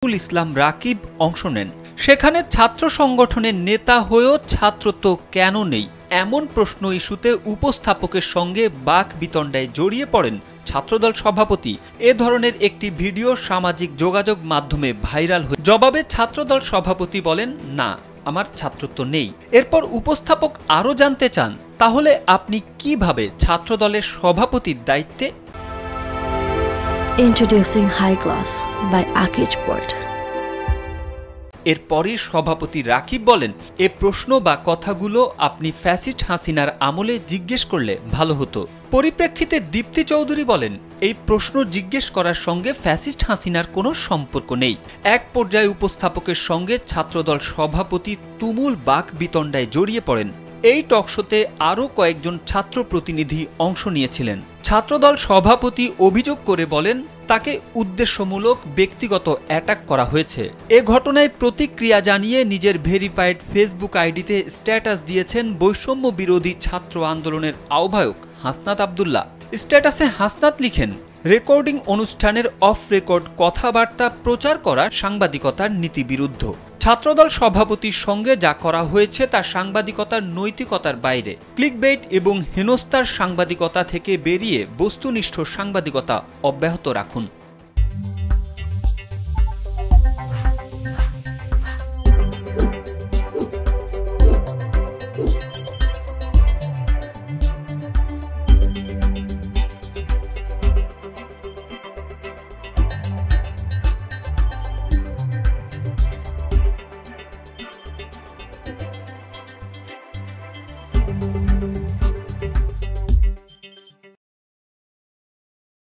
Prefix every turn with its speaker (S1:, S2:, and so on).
S1: ইসলাম রাকিব অংশ নেন। সেখানে ছাত্র সংগঠনের নেতা হয়েও ছাত্রত্ব কেন নেই এমন প্রশ্ন ইস্যুতে উপস্থাপকের সঙ্গে বাকবিতণ্ডায় জড়িয়ে পড়েন ছাত্রদল সভাপতি। এ ধরনের একটি ভিডিও সামাজিক যোগাযোগ মাধ্যমে ভাইরাল হয়ে জবাবে ছাত্রদল সভাপতি বলেন, না, আমার ছাত্রত্ব নেই। এরপর উপস্থাপক আরও জানতে চান, তাহলে আপনি কিভাবে ছাত্রদলের সভাপতির দায়িত্বে?
S2: Introducing High Gloss by Akij Port.
S1: এরপরই সভাপতি রাকিব বলেন, এ প্রশ্ন বা কথাগুলো আপনি ফ্যাসিস্ট হাসিনার আমলে জিজ্ঞেস করলে ভালো হতো। পরিপ্রেক্ষিতে দীপ্তি চৌধুরী বলেন, এই প্রশ্ন জিজ্ঞেস করার সঙ্গে ফ্যাসিস্ট হাসিনার কোনো সম্পর্ক নেই। এক পর্যায়ে উপস্থাপকের সঙ্গে ছাত্রদল সভাপতি তুমুল বাকবিতণ্ডায় জড়িয়ে পড়েন। এই টকশোতে আরও কয়েকজন ছাত্র প্রতিনিধি অংশ নিয়েছিলেন। ছাত্রদল সভাপতি অভিযোগ করে বলেন, তাকে উদ্দেশ্যমূলক ব্যক্তিগত অ্যাটাক করা হয়েছে। এ ঘটনায় প্রতিক্রিয়া জানিয়ে নিজের ভেরিফাইড ফেসবুক আইডিতে স্ট্যাটাস দিয়েছেন বৈষম্য বিরোধী ছাত্র আন্দোলনের আহ্বায়ক হাসনাত আব্দুল্লাহ। স্ট্যাটাসে হাসনাত লিখেন, রেকর্ডিং অনুষ্ঠানের অফ রেকর্ড কথাবার্তা প্রচার করা সাংবাদিকতার নীতিবিরুদ্ধ। ছাত্রদল সভাপতির সঙ্গে যা করা হয়েছে তা সাংবাদিকতার নৈতিকতার বাইরে। ক্লিকবেইট এবং হেনস্থার সাংবাদিকতা থেকে বেরিয়ে বস্তুনিষ্ঠ সাংবাদিকতা অব্যাহত রাখুন।